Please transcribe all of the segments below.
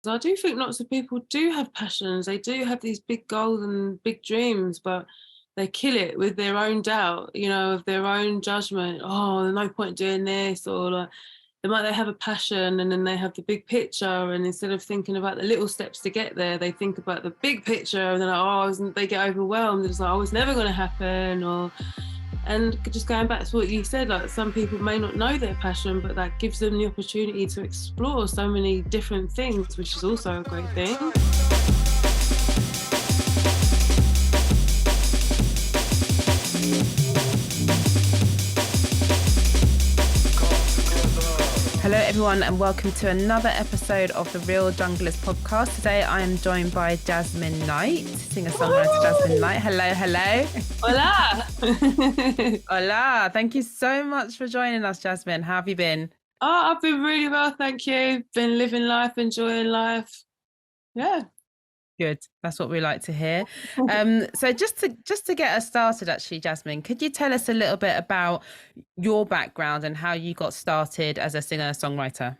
I do think lots of people do have passions. They do have these big goals and big dreams, but they kill it with their own doubt, of their own judgment. Oh, there's no point doing this, or like they have a passion and then they have the big picture, and instead of thinking about the little steps to get there, they think about the big picture, and they're like, they get overwhelmed. It's like, it's never going to happen, and just going back to what you said, like some people may not know their passion, but that gives them the opportunity to explore so many different things, which is also a great thing. Hello everyone and welcome to another episode of the Real Junglist Podcast. Today I am joined by Jasmine Knight, singer-songwriter Jasmine Knight. Hello. Hola. Hola. Thank you so much for joining us, Jasmine. How have you been? Oh, I've been really well, thank you. Been living life, enjoying life. Yeah. Good. That's what we like to hear. So just to get us started, actually, Jasmine, could you tell us a little bit about your background and how you got started as a singer-songwriter?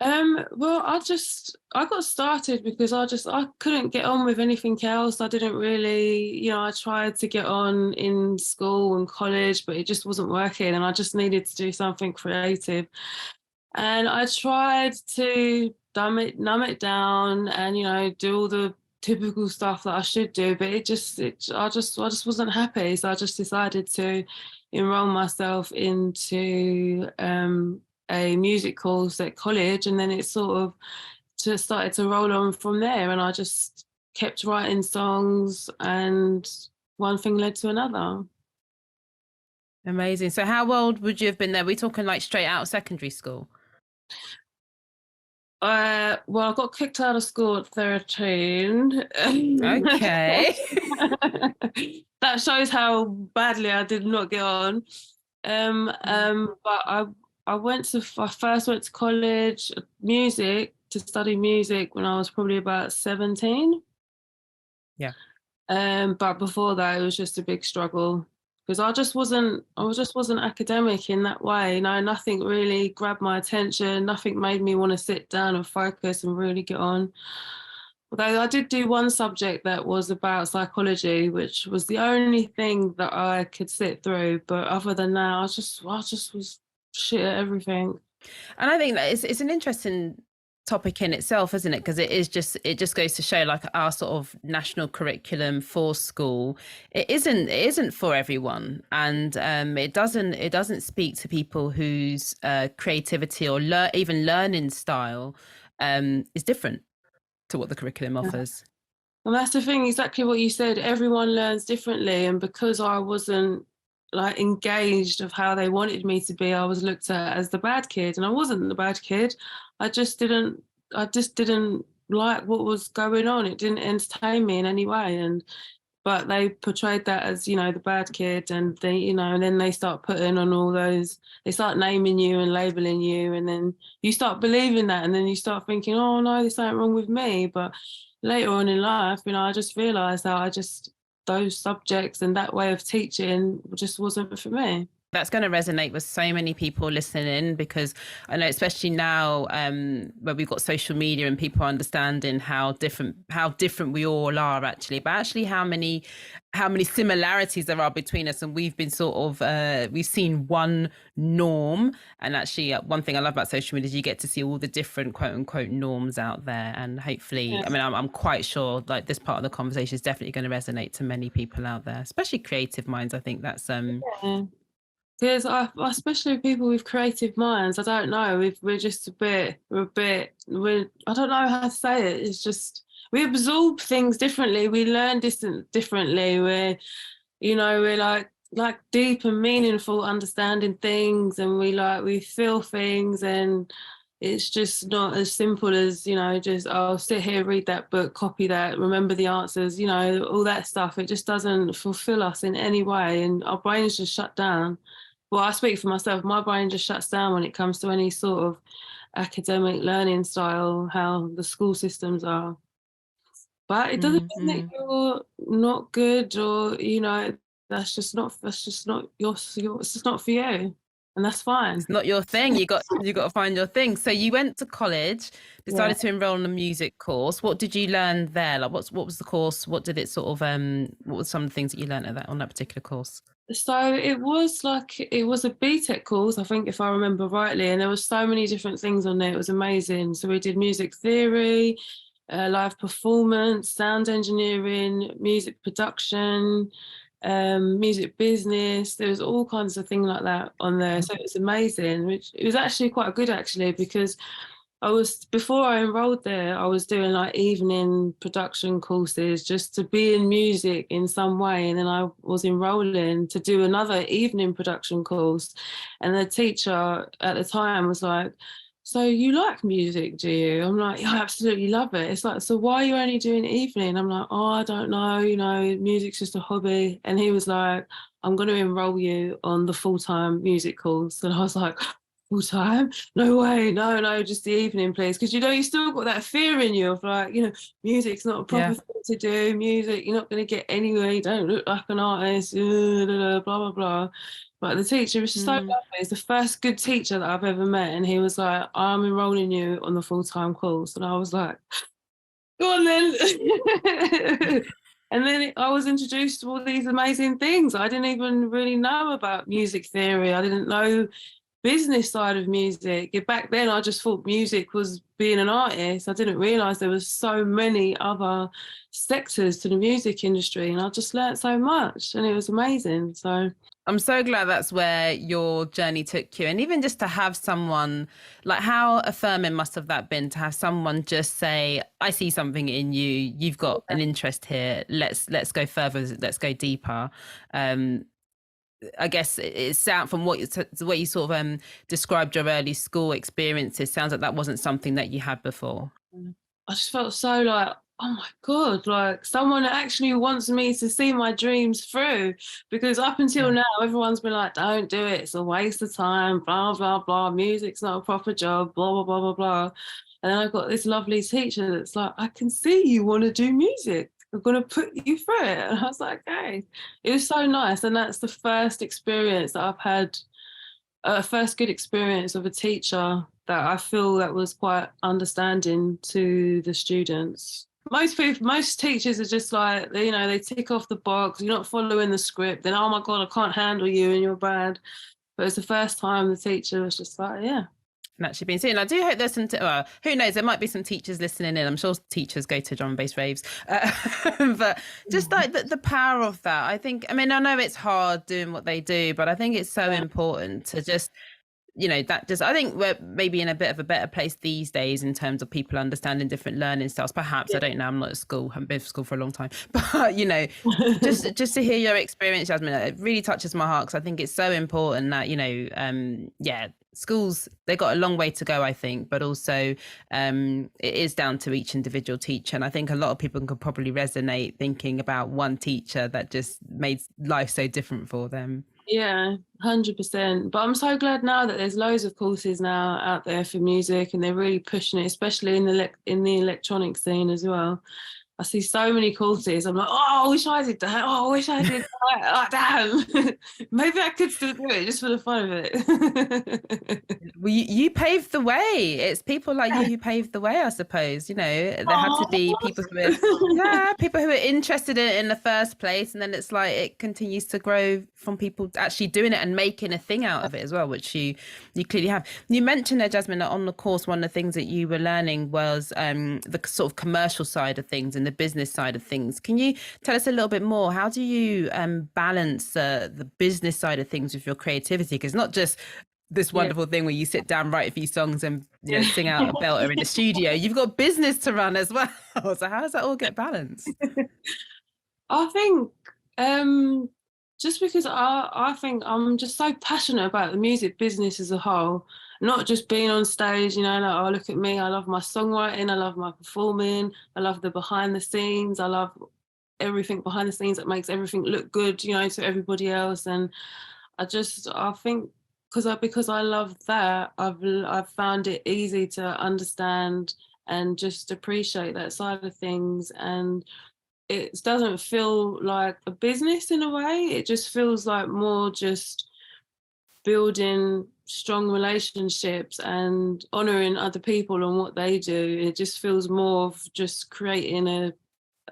Well, I got started because I couldn't get on with anything else. I didn't really, I tried to get on in school and college, but it just wasn't working, and I just needed to do something creative. And I tried to numb it down and, do all the typical stuff that I should do, but I just wasn't happy. So I just decided to enroll myself into a music course at college, and then it sort of just started to roll on from there, and I just kept writing songs, and one thing led to another. Amazing. So how old would you have been there? We're talking like straight out of secondary school? Well, I got kicked out of school at 13. Okay. That shows how badly I did not get on. But I first went to college to study music when I was probably about 17. Yeah. But before that, it was just a big struggle because I just wasn't academic in that way. Nothing really grabbed my attention. Nothing made me want to sit down and focus and really get on. Although I did do one subject that was about psychology, which was the only thing that I could sit through. But other than that, I just was shit at everything. And I think that it's an interesting topic in itself, isn't it? Because it just goes to show, like, our sort of national curriculum for school, it isn't for everyone, and it doesn't speak to people whose creativity or even learning style is different to what the curriculum offers. Well, that's the thing, exactly what you said. Everyone learns differently, and because I wasn't like engaged of how they wanted me to be, I was looked at as the bad kid, and I wasn't the bad kid. I just didn't like what was going on. It didn't entertain me in any way, but they portrayed that as, the bad kid, and they, and then they start putting on all those, they start naming you and labeling you, and then you start believing that, and then you start thinking, oh no, there's something wrong with me. But later on in life, I just realised that those subjects and that way of teaching just wasn't for me. That's going to resonate with so many people listening, because I know, especially now, where we've got social media and people understanding how different we all are, actually, but actually how many similarities there are between us. And we've been sort of we've seen one norm, and actually one thing I love about social media is you get to see all the different quote unquote norms out there, and hopefully, yes. I mean, I'm quite sure like this part of the conversation is definitely going to resonate to many people out there, especially creative minds. I think that's yeah. Because especially people with creative minds, I don't know, we're just I don't know how to say it. It's just, we absorb things differently. We learn differently. We're like deep and meaningful understanding things, and we feel things, and it's just not as simple as, just, oh, sit here, read that book, copy that, remember the answers, all that stuff. It just doesn't fulfill us in any way, and our brains just shut down. Well, I speak for myself. My brain just shuts down when it comes to any sort of academic learning style, how the school systems are. But it doesn't mean that you're not good, or that's just not it's just not for you. and that's fine. It's not your thing. You got to find your thing. So you went to college, decided Yeah. to enroll in a music course. What did you learn there? Like, what was the course? What did it sort of what were some of the things that you learned on that particular course? So it was a BTEC course, I think, if I remember rightly, and there was so many different things on there. It was amazing. So we did music theory, live performance, sound engineering, music production, music business. There was all kinds of things like that on there. So it was amazing, which it was actually quite good actually, because before I enrolled there, I was doing like evening production courses just to be in music in some way. And then I was enrolling to do another evening production course. And the teacher at the time was like, "So you like music, do you?" I'm like, "Yeah, I absolutely love it." It's like, "So why are you only doing evening?" I'm like, "Oh, I don't know, music's just a hobby." And he was like, "I'm going to enroll you on the full-time music course." And I was like, "Full time? No way, no, just the evening, please." Because you still got that fear in you of like, music's not a proper thing to do. Music, you're not going to get anywhere. You don't look like an artist. Blah blah blah. But the teacher was so lovely. He's the first good teacher that I've ever met, and he was like, "I'm enrolling you on the full-time course," and I was like, "Go on then." And then I was introduced to all these amazing things. I didn't even really know about music theory. I didn't know business side of music. Back then, I just thought music was being an artist. I didn't realise there was so many other sectors to the music industry, and I just learnt so much, and it was amazing. So I'm so glad that's where your journey took you. And even just to have someone, like, how affirming must have that been to have someone just say, "I see something in you. You've got an interest here. Let's go further. Let's go deeper." I guess it sounds from what you sort of described your early school experiences, sounds like that wasn't something that you had before. I just felt so like, oh my God, like someone actually wants me to see my dreams through. Because up until now, everyone's been like, "Don't do it. It's a waste of time, blah, blah, blah. Music's not a proper job, blah, blah, blah, blah, blah." And then I got this lovely teacher that's like, "I can see you want to do music. I'm going to put you through it." And I was like, "Okay." It was so nice. And that's the first experience that I've had, a first good experience of a teacher that I feel that was quite understanding to the students. Most teachers are just like, they tick off the box. You're not following the script. Then, "Oh my God, I can't handle you and you're bad." But it's the first time the teacher was just like, "Yeah." And actually being seen. I do hope there's some, well, who knows, there might be some teachers listening in. I'm sure teachers go to drum and bass raves. But just like the power of that, I think, I know it's hard doing what they do, but I think it's so important to just, I think we're maybe in a bit of a better place these days in terms of people understanding different learning styles. Perhaps, I don't know, I'm not at school, I haven't been to school for a long time, but just to hear your experience, Jasmine, it really touches my heart, because I think it's so important that schools, they got a long way to go, I think, but also it is down to each individual teacher. And I think a lot of people can probably resonate thinking about one teacher that just made life so different for them. Yeah, 100%. But I'm so glad now that there's loads of courses now out there for music, and they're really pushing it, especially in the electronic scene as well. I see so many courses. I'm like, "Oh, I wish I did that. Oh, I wish I did that." Oh, damn. Maybe I could still do it just for the fun of it. Well, you paved the way. It's people like you who paved the way, I suppose. There had to be people who are interested in it in the first place, and then it's like it continues to grow from people actually doing it and making a thing out of it as well, which you clearly have. You mentioned there, Jasmine, that on the course, one of the things that you were learning was the sort of commercial side of things and the business side of things. Can you tell us a little bit more? How do you balance the business side of things with your creativity? Because not just this wonderful thing where you sit down, write a few songs and sing out a belter in the studio. You've got business to run as well. So how does that all get balanced? I think just because I think I'm just so passionate about the music business as a whole, not just being on stage, like, "Oh, look at me, I love my songwriting, I love my performing, I love the behind the scenes, I love everything behind the scenes that makes everything look good, to everybody else." And I think because I love that, I've found it easy to understand and just appreciate that side of things. And it doesn't feel like a business in a way. It just feels like more just building strong relationships and honouring other people and what they do. It just feels more of just creating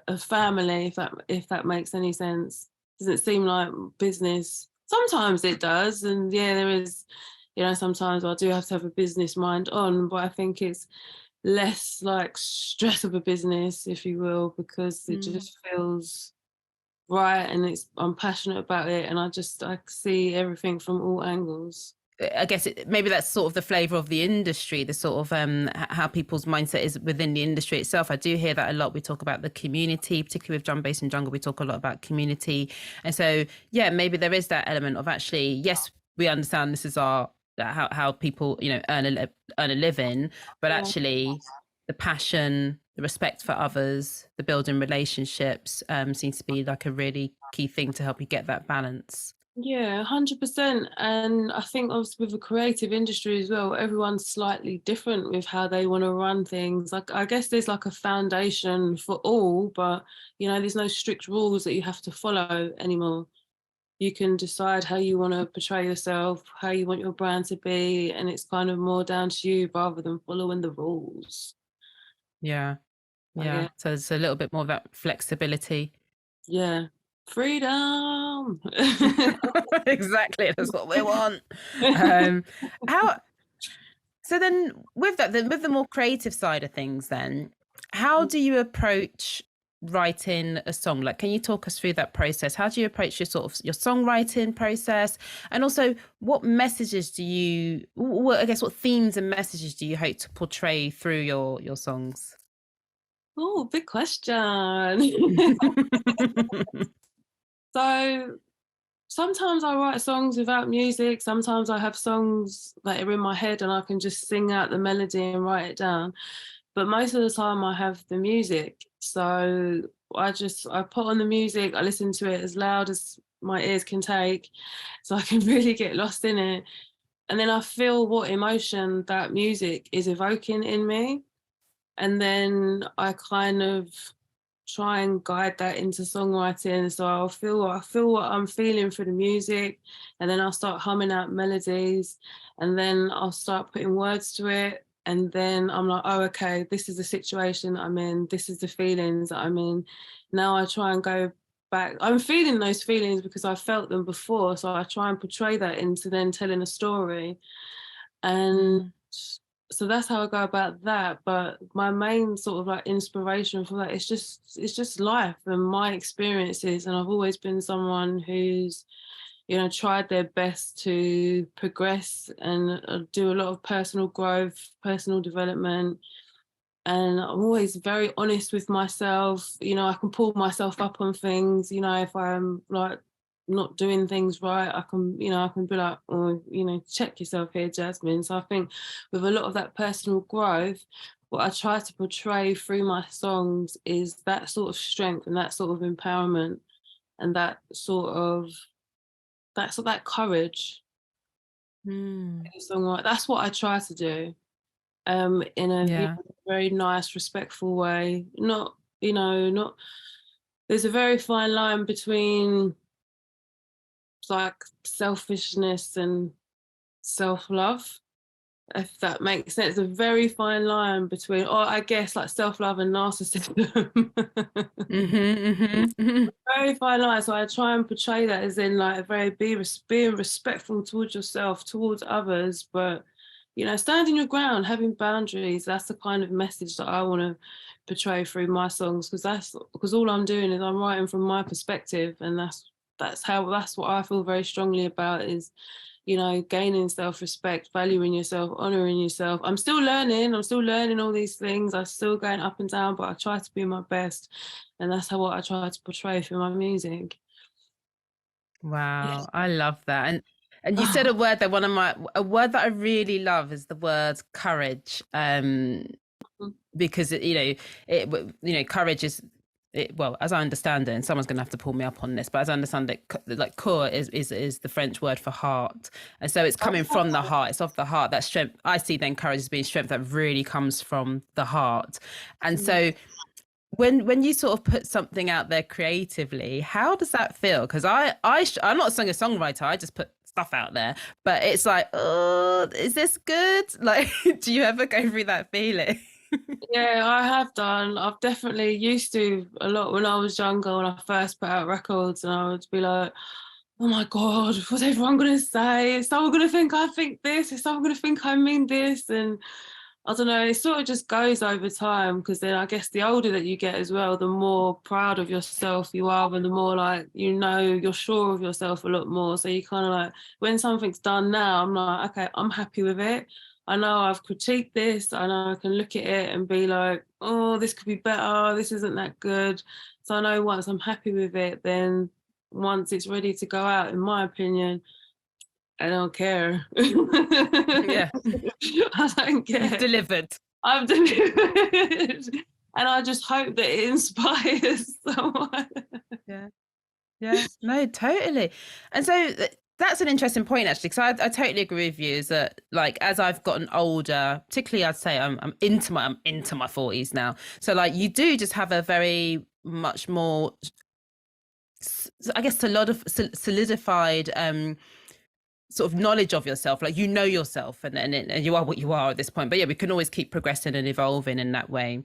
a family, if that makes any sense. Doesn't seem like business. Sometimes it does, and yeah, there is, sometimes I do have to have a business mind on, but I think it's less like stress of a business, if you will, because it just feels right, and I'm passionate about it, and I see everything from all angles. I guess maybe that's sort of the flavour of the industry, the sort of how people's mindset is within the industry itself. I do hear that a lot. We talk about the community, particularly with drum bass and jungle. We talk a lot about community, and so yeah, maybe there is that element of actually, yes, we understand this is our how people earn a living, but actually the passion, the respect for others, the building relationships seems to be like a really key thing to help you get that balance. Yeah, 100%. And I think obviously with the creative industry as well, everyone's slightly different with how they want to run things. Like, I guess there's like a foundation for all, but there's no strict rules that you have to follow anymore. You can decide how you want to portray yourself, how you want your brand to be, and it's kind of more down to you rather than following the rules. Yeah. So it's a little bit more of that flexibility. Yeah. Freedom. Exactly, that's what we want. So then with the more creative side of things, then how do you approach writing a song? Like, can you talk us through that process? How do you approach your songwriting process, and also what messages what themes and messages do you hope to portray through your songs? Oh, big question. So sometimes I write songs without music. Sometimes I have songs that are in my head and I can just sing out the melody and write it down. But most of the time I have the music. So I put on the music, I listen to it as loud as my ears can take, so I can really get lost in it. And then I feel what emotion that music is evoking in me. And then I kind of try and guide that into songwriting. So I'll feel what I'm feeling for the music, and then I'll start humming out melodies, and then I'll start putting words to it. And then I'm like, oh, okay, this is the situation I'm in. This is the feelings that I'm in. Now I try and go back. I'm feeling those feelings because I felt them before. So I try and portray that into then telling a story. And so that's how I go about that. But my main sort of like inspiration for that is just life and my experiences. And I've always been someone who's, tried their best to progress and do a lot of personal growth, personal development. And I'm always very honest with myself. I can pull myself up on things, if I'm like not doing things right, I can be like, oh, check yourself here, Jasmine. So I think with a lot of that personal growth, what I try to portray through my songs is that sort of strength and that sort of empowerment and that courage. That's what I try to do in a very nice, respectful way. Not there's a very fine line between like selfishness and self-love, if that makes sense. A very fine line between, or I guess like self-love and narcissism. Very fine line. So I try and portray that as in like being respectful towards yourself, towards others, but standing your ground, having boundaries. That's the kind of message that I want to portray through my songs, because all I'm doing is I'm writing from my perspective, and that's what I feel very strongly about is, gaining self-respect, valuing yourself, honouring yourself. I'm still learning all these things. I'm still going up and down, but I try to be my best. And that's what I try to portray through my music. Wow, yeah. I love that. And you said a word that a word that I really love is the word courage. Because courage is, well, as I understand it, and someone's going to have to pull me up on this, but as I understand it, like cœur is the French word for heart, and so it's coming from the heart. It's of the heart. That strength, I see then courage as being strength that really comes from the heart. And so when you sort of put something out there creatively, how does that feel? Because I'm not a singer-songwriter. I just put stuff out there, but it's like, oh, is this good? Like, do you ever go through that feeling? Yeah, I have done. I've definitely used to a lot when I was younger, when I first put out records, and I would be like, oh my God, what's everyone going to say? Is someone going to think I think this? Is someone going to think I mean this? And I don't know, it sort of just goes over time, because then I guess the older that you get as well, the more proud of yourself you are, and the more like, you're sure of yourself a lot more. So you kind of like, when something's done now, I'm like, okay, I'm happy with it. I know I've critiqued this. I know I can look at it and be like, oh, this could be better. This isn't that good. So I know once I'm happy with it, then once it's ready to go out, in my opinion, I don't care. Yeah. I don't care. You've delivered. I've delivered. And I just hope that it inspires someone. Yeah. Yeah. No, totally. And so that's an interesting point, actually, because I totally agree with you. Is that, like, as I've gotten older, particularly, I'd say I'm into my 40s now. So like, you do just have a very much more, I guess, a lot of solidified sort of knowledge of yourself. Like, you know yourself, and you are what you are at this point. But yeah, we can always keep progressing and evolving in that way.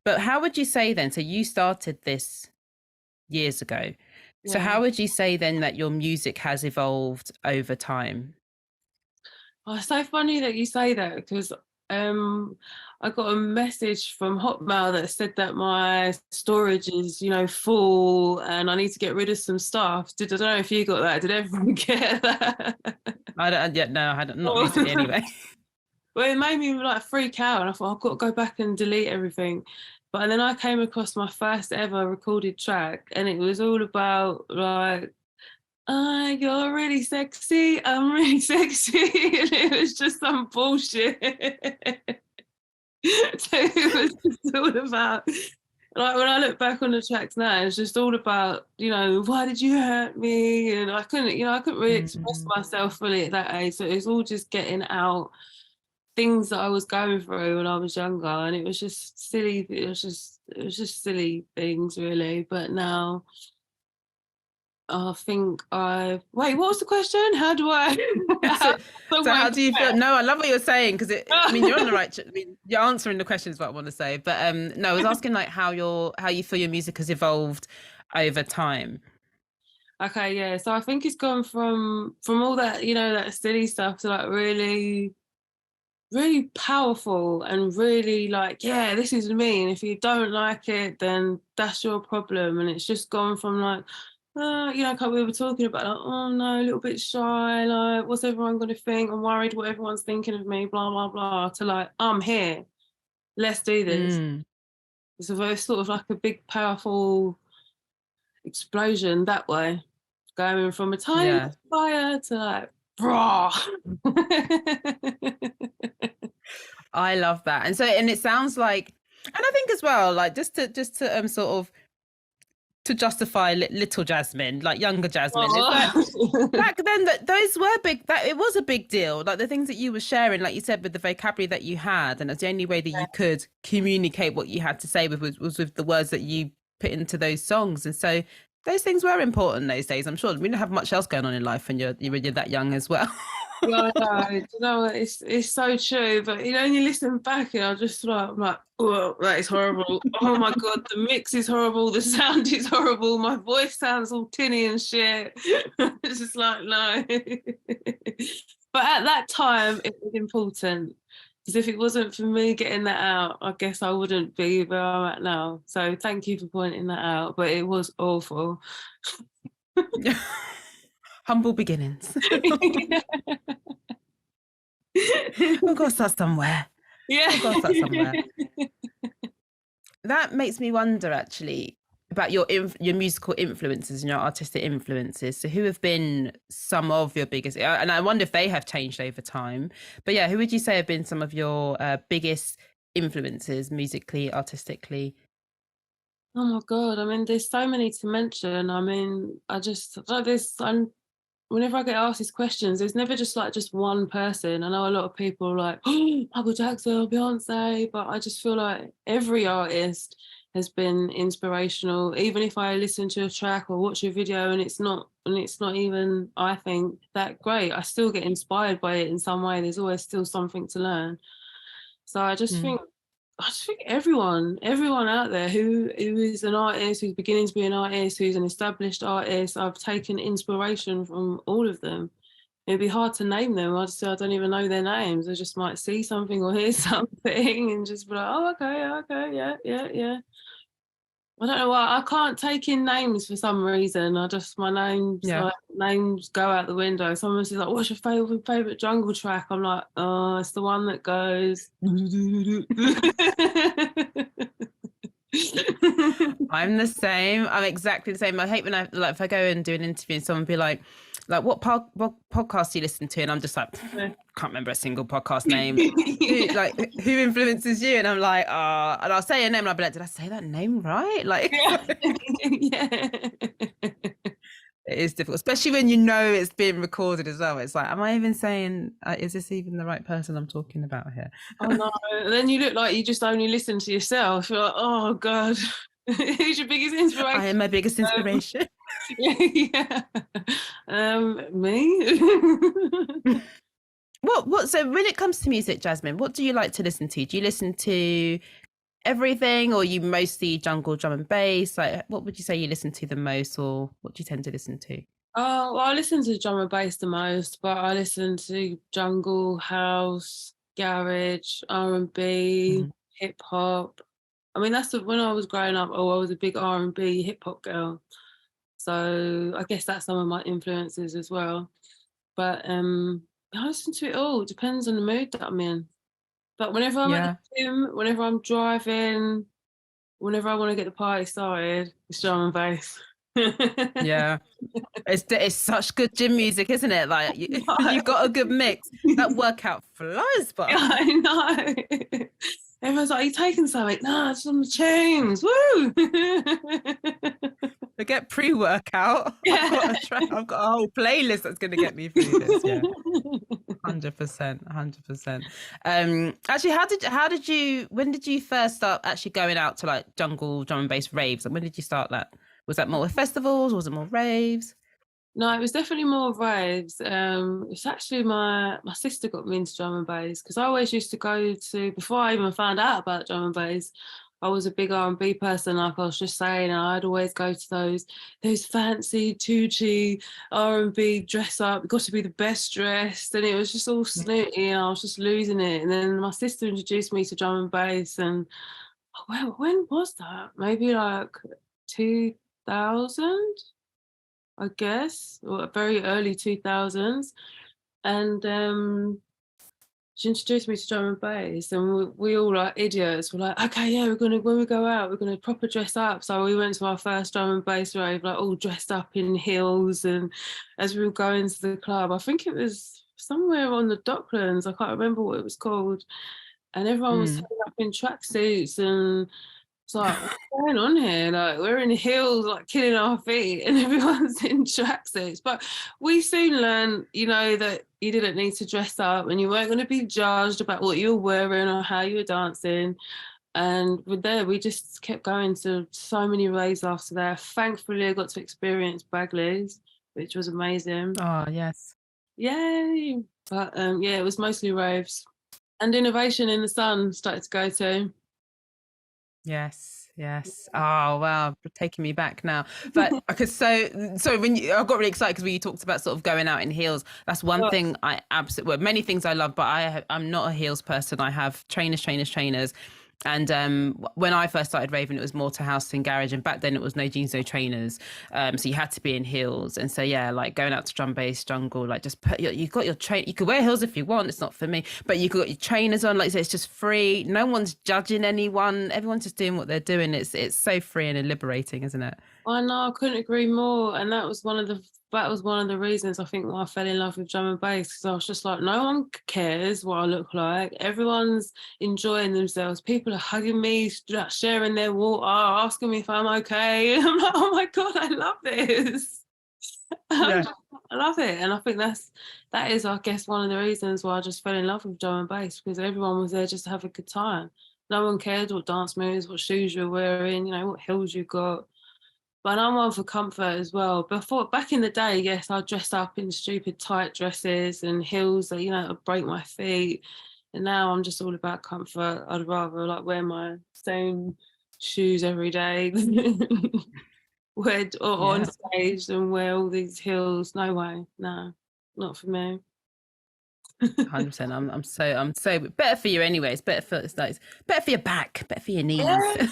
But how would you say then? So you started this years ago. So how would you say then that your music has evolved over time? Oh, it's so funny that you say that, because I got a message from Hotmail that said that my storage is, full, and I need to get rid of some stuff. I don't know if you got that. Did everyone get that? I don't yet. No, I hadn't. Not recently, anyway. Well, it made me like freak out, and I thought, I've got to go back and delete everything. But then I came across my first ever recorded track, and it was all about like, you're really sexy, I'm really sexy. And it was just some bullshit. So it was just all about, like, when I look back on the tracks now, it's just all about, why did you hurt me? And I couldn't really express myself fully at that age. So it was all just getting out things that I was going through when I was younger, and it was just silly. It was just silly things, really. But now I think wait, what was the question? How do I so how do you feel? No, I love what you're saying, because you're on the right, you're answering the question is what I want to say. But no, I was asking like how you feel your music has evolved over time. Okay, yeah. So I think it's gone from all that, that silly stuff to like really, really powerful, and really like, yeah, this is me. And if you don't like it, then that's your problem. And it's just gone from like, like we were talking about, like, oh no, a little bit shy, like, what's everyone going to think? I'm worried what everyone's thinking of me, blah, blah, blah, to like, I'm here. Let's do this. So it's sort of like a big, powerful explosion that way, going from a tiny fire to like, brah. I love that. And so, and it sounds like, and I think as well, like, just to sort of to justify little Jasmine, like younger Jasmine, back then those were big. That it was a big deal. Like the things that you were sharing, like you said, with the vocabulary that you had, and it's the only way that you could communicate what you had to say was with the words that you put into those songs. And so those things were important those days. I'm sure we didn't have much else going on in life when you're that young as well. Yeah, I know, it's so true. But when you listen back, and I'm like, oh, that is horrible. Oh my God, the mix is horrible. The sound is horrible. My voice sounds all tinny and shit. It's just like, no. But at that time, it was important, because if it wasn't for me getting that out, I guess I wouldn't be where I'm at now. So thank you for pointing that out. But it was awful. Humble beginnings. We've got to start somewhere. Yeah. We've got to start somewhere. That makes me wonder, actually, about your musical influences and your artistic influences. So who have been some of your biggest, and I wonder if they have changed over time, but yeah, who would you say have been some of your biggest influences musically, artistically? Oh my God, there's so many to mention. Whenever I get asked these questions, there's never just one person. I know a lot of people are like, oh, Michael Jackson, Beyonce, but I just feel like every artist has been inspirational. Even if I listen to a track or watch a video and it's not even, I think, that great, I still get inspired by it in some way. There's always still something to learn. So I just think everyone out there who is an artist, who's beginning to be an artist, who's an established artist, I've taken inspiration from all of them. It'd be hard to name them. I don't even know their names. I just might see something or hear something and just be like, oh, okay, yeah. I don't know why. I can't take in names for some reason. My names go out the window. Someone says like, what's your favourite jungle track? I'm like, oh, it's the one that goes. I'm the same. I'm exactly the same. I hate when if I go and do an interview and someone be like what podcast do you listen to? And I'm just like, can't remember a single podcast name. Who influences you? And I'm like, and I'll say a name and I'll be like, did I say that name right? Like, yeah. It is difficult, especially when you know it's being recorded as well. It's like, am I even saying, is this even the right person I'm talking about here? Oh no. And then you look like you just only listen to yourself. You're like, oh God, who's your biggest inspiration? I am my biggest inspiration. Yeah. Me. What? So when it comes to music, Jasmine, what do you like to listen to? Do you listen to everything, or you mostly jungle, drum and bass? Like, what would you say you listen to the most, or what do you tend to listen to? Oh, well, I listen to drum and bass the most, but I listen to jungle, house, garage, R&B, hip hop. I mean, when I was growing up. I was a big R&B hip hop girl, so I guess that's some of my influences as well. But I listen to it all. It depends on the mood that I'm in. But whenever I'm at the gym, whenever I'm driving, whenever I want to get the party started, it's drum and bass. Yeah, it's such good gym music, isn't it? Like you've got a good mix. That workout flows, but I know. Everyone's like, "Are you taking something?" No, it's on the tunes. Woo! Forget pre-workout. Yeah. I've got a whole playlist that's going to get me through this. Yeah, 100%. Actually, when did you first start actually going out to like jungle, drum and bass raves? And when did you start that? Was that more festivals? Was it more raves? No, it was definitely more raves. It's actually my sister got me into drum and bass, because I always used to go to, before I even found out about drum and bass, I was a big R&B person, like I was just saying, and I'd always go to those fancy Tucci R&B dress up. You've got to be the best dressed, and it was just all snooty, and I was just losing it. And then my sister introduced me to drum and bass, and when was that? Maybe like 2000. I guess, or very early 2000s. And she introduced me to drum and bass, and we all like idiots. We're like, okay, yeah, when we go out, we're gonna proper dress up. So we went to our first drum and bass rave, like all dressed up in heels. And as we were going to the club, I think it was somewhere on the Docklands, I can't remember what it was called, and everyone was turning up in tracksuits, and it's like, what's going on here? Like, we're in heels, like killing our feet, and everyone's in tracksuits. But we soon learned, that you didn't need to dress up, and you weren't going to be judged about what you were wearing or how you were dancing. And we just kept going to so many raves after that. Thankfully, I got to experience Bagley's, which was amazing. Oh, yes. Yay! But yeah, it was mostly raves. And Innovation in the Sun started to go to. Yes. Oh wow, you're taking me back now. But because so when I got really excited because when you talked about sort of going out in heels, that's one thing I absolutely, many things I love, but I'm not a heels person. I have trainers. And when I first started raving, it was more to house and garage, and back then it was no jeans, no trainers, so you had to be in heels. And so yeah, like going out to drum bass, jungle, like just you got your train. You could wear heels if you want, it's not for me, but you got your trainers on, like so it's just free. No one's judging anyone. Everyone's just doing what they're doing. It's so free and liberating, isn't it? I know, I couldn't agree more. And that was one of the reasons I think why I fell in love with drum and bass, because I was just like, no one cares what I look like. Everyone's enjoying themselves. People are hugging me, sharing their water, asking me if I'm okay. And I'm like, oh my God, I love this. Yeah. I love it. And I think that is, I guess, one of the reasons why I just fell in love with drum and bass, because everyone was there just to have a good time. No one cared what dance moves, what shoes you're wearing, you know, what heels you got. But I'm one for comfort as well. Back in the day, yes, I dressed up in stupid tight dresses and heels that, you know, would break my feet. And now I'm just all about comfort. I'd rather like wear my same shoes every day, wear or on stage than wear all these heels. No way, no, not for me. 100%. I'm so better for you anyway. It's better for better for your back, better for your knees. Yeah,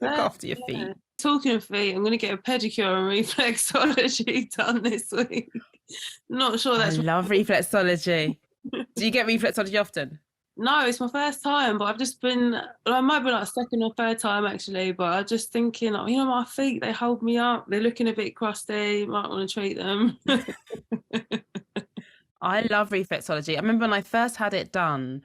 Look after your feet. Talking of feet, I'm going to get a pedicure and reflexology done this week. Not sure that's. I love reflexology. Do you get reflexology often? No, it's my first time, but I've just been. Well, I might be like a second or third time actually, but I'm just thinking, you know, my feet, they hold me up. They're looking a bit crusty. You might want to treat them. I love reflexology. I remember when I first had it done,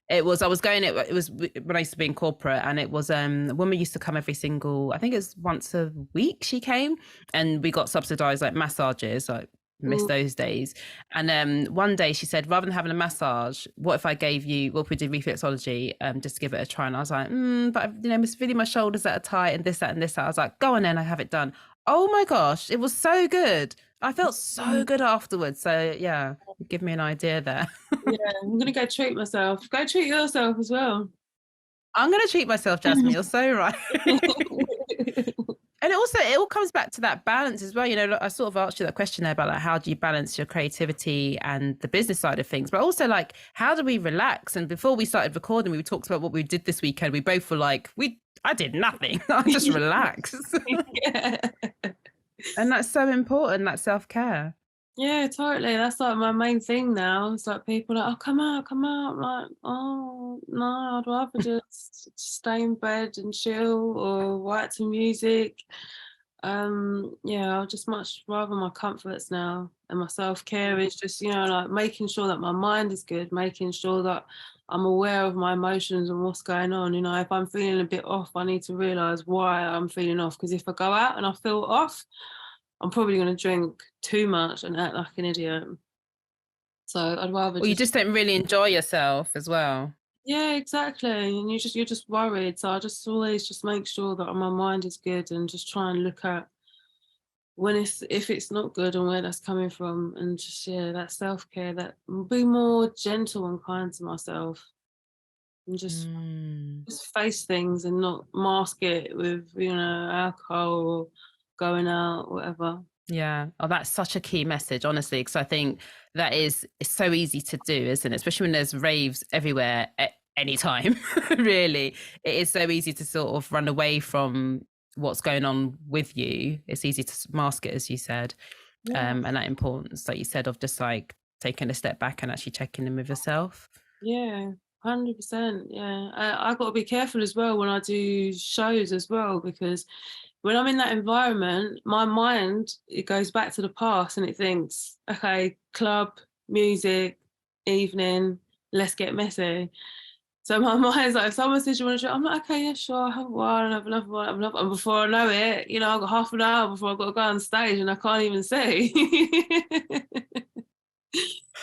it was when I used to be in corporate, and it was a woman used to come every single, I think it was once a week she came, and we got subsidized like massages, like miss those days. And one day she said, rather than having a massage, what if we did reflexology, just to give it a try? And I was like, but you know, it's really my shoulders that are tight and this, that, and this, that. I was like, go on then, I have it done. Oh my gosh, it was so good. I felt so good afterwards. So yeah, give me an idea there. Yeah, I'm going to go treat myself. Go treat yourself as well. I'm going to treat myself, Jasmine. You're so right. And it all comes back to that balance as well. You know, I sort of asked you that question there about like, how do you balance your creativity and the business side of things, but also like, how do we relax? And before we started recording, we talked about what we did this weekend. We both were like, I did nothing. I just relaxed. Yeah. And that's so important, that self-care. Yeah, totally. That's like my main thing now. It's like people are like, oh, come out. I'm like, oh, no, I'd rather just stay in bed and chill or write to music. Yeah, I'd just much rather my comforts now, and my self-care is just, you know, like making sure that my mind is good, making sure that I'm aware of my emotions and what's going on. You know, if I'm feeling a bit off, I need to realise why I'm feeling off, because if I go out and I feel off, I'm probably going to drink too much and act like an idiot. So I'd rather. Well, you just don't really enjoy yourself as well. Yeah, exactly. And you're just worried. So I just always just make sure that my mind is good and just try and look at if it's not good and where that's coming from, and just that self-care, that be more gentle and kind to myself, and just face things and not mask it with, you know, alcohol or going out, whatever. Yeah. Oh, that's such a key message, honestly, because I think it's so easy to do, isn't it? Especially when there's raves everywhere at any time, really. It is so easy to sort of run away from what's going on with you. It's easy to mask it, as you said. Yeah. And that importance, like you said, of just like taking a step back and actually checking in with yourself. Yeah, 100%. Yeah. I got to be careful as well when I do shows as well, because when I'm in that environment, my mind, it goes back to the past and it thinks, okay, club, music, evening, let's get messy. So my mind's like, if someone says you want to show, I'm like, okay, yeah, sure, I'll have one, have another one, have another. And before I know it, you know, I've got half an hour before I've got to go on stage and I can't even see.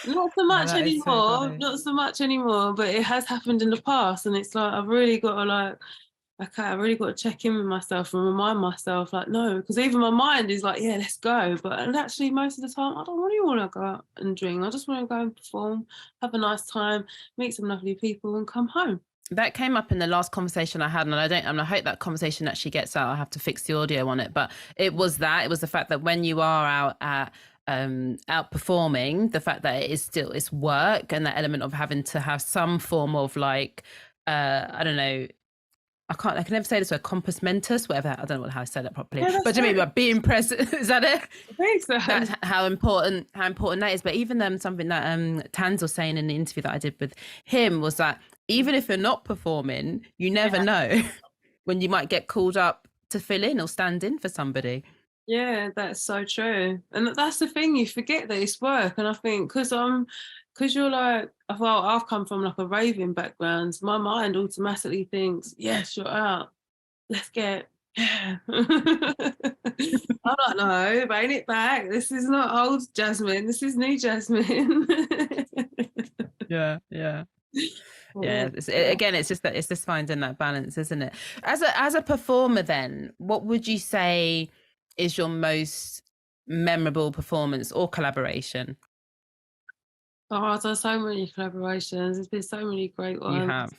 Not so much anymore, not so much anymore, but it has happened in the past. And it's like, I've really got to like, okay, I really got to check in with myself and remind myself, like, no, because even my mind is like, yeah, let's go. But actually, most of the time, I don't really want to go out and drink. I just want to go and perform, have a nice time, meet some lovely people, and come home. That came up in the last conversation I had, and I hope that conversation actually gets out. I have to fix the audio on it, but it was the fact that when you are out at out performing, the fact that it's work, and that element of having to have some form of like I don't know, I can never say this word, compass mentis, whatever. I don't know how I say that properly. Yeah, but to me, like being present, is that it? I think so. That's how important that is. But even something that Tans was saying in the interview that I did with him was that even if you're not performing, you never know when you might get called up to fill in or stand in for somebody. Yeah, that's so true. And that's the thing, you forget that it's work. And I think because you're like, well, I've come from like a raving background, so my mind automatically thinks, yes, you're out. Let's get, yeah. I'm like, no, rein it back. This is not old Jasmine. This is new Jasmine. Yeah. Yeah, again, it's just finding that balance, isn't it? As a performer, then, what would you say is your most memorable performance or collaboration? Oh, I've done so many collaborations. There's been so many great You ones. have.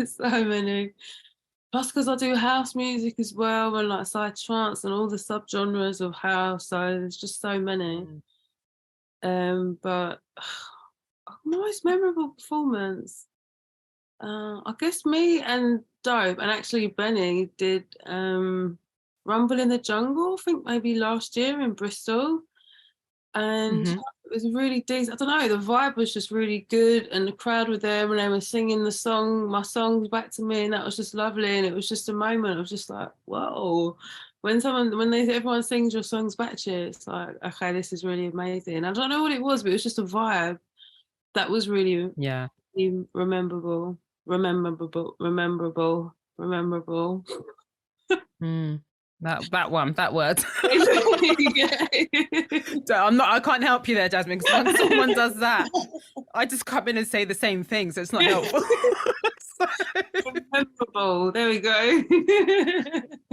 So many. Plus, because I do house music as well, and like side trance and all the subgenres of house. So there's just so many. But most memorable performance. I guess me and Dope and actually Benny did Rumble in the Jungle, I think maybe last year in Bristol. And it was really decent. I don't know, the vibe was just really good, and the crowd were there when they were singing my songs back to me, and that was just lovely. And it was just a moment of just like, whoa. When everyone sings your songs back to you, it's like, okay, this is really amazing. I don't know what it was, but it was just a vibe that was really, really memorable. That word. So I can't help you there, Jasmine, because once someone does that, I just come in and say the same thing, so it's not helpful. Memorable. There we go.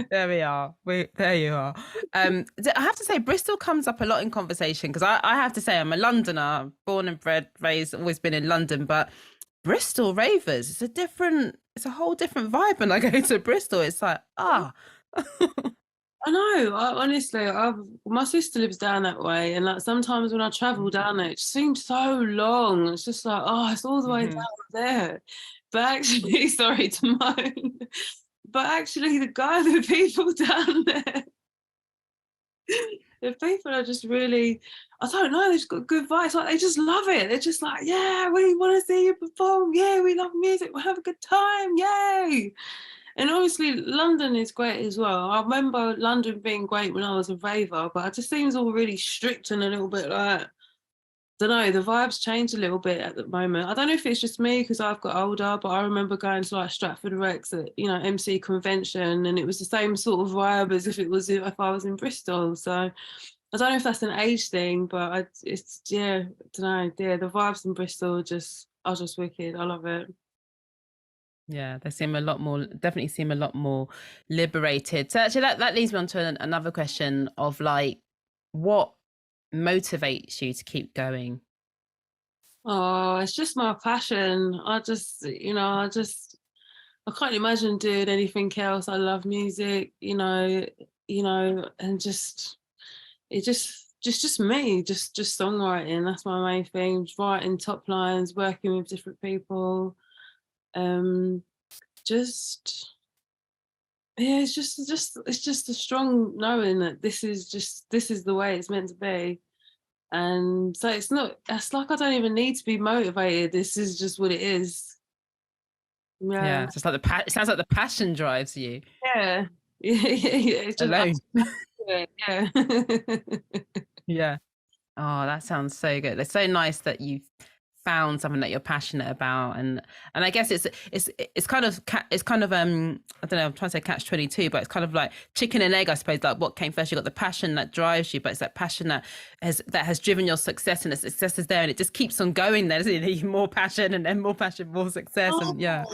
There we are. There you are. I have to say, Bristol comes up a lot in conversation, because I have to say I'm a Londoner, born and bred, raised, always been in London, but Bristol ravers, it's a whole different vibe when I go to Bristol. It's like, I know. Honestly, my sister lives down that way, and like sometimes when I travel down there, it just seems so long. It's just like, oh, it's all the way down there. But actually, sorry to moan, but actually, the people down there, the people are just really, I don't know, they've got good vibes. Like they just love it. They're just like, yeah, we want to see you perform. Yeah, we love music. We'll have a good time. Yay! And obviously, London is great as well. I remember London being great when I was a raver, but it just seems all really strict and a little bit like, I don't know, the vibes changed a little bit at the moment. I don't know if it's just me because I've got older, but I remember going to like Stratford Rex at, MC Convention, and it was the same sort of vibe as if I was in Bristol. So I don't know if that's an age thing, but I don't know. Yeah, the vibes in Bristol are just wicked. I love it. Yeah, definitely seem a lot more liberated. So actually that leads me on to another question of like, what motivates you to keep going? Oh, it's just my passion. I can't imagine doing anything else. I love music, and just me, just songwriting. That's my main thing. Writing top lines, working with different people. It's just a strong knowing that this is the way it's meant to be. And so it's like I don't even need to be motivated. This is just what it is. Yeah, it's just like it sounds like the passion drives you. Yeah. It's just alone. Yeah. Yeah. Oh, that sounds so good. It's so nice that you've found something that you're passionate about, and I guess it's kind of I don't know, I'm trying to say catch 22, but it's kind of like chicken and egg, I suppose. Like, what came first? You got the passion that drives you, but it's that passion that has driven your success, and the success is there, and it just keeps on going. There's more passion, and then more passion, more success. And yeah,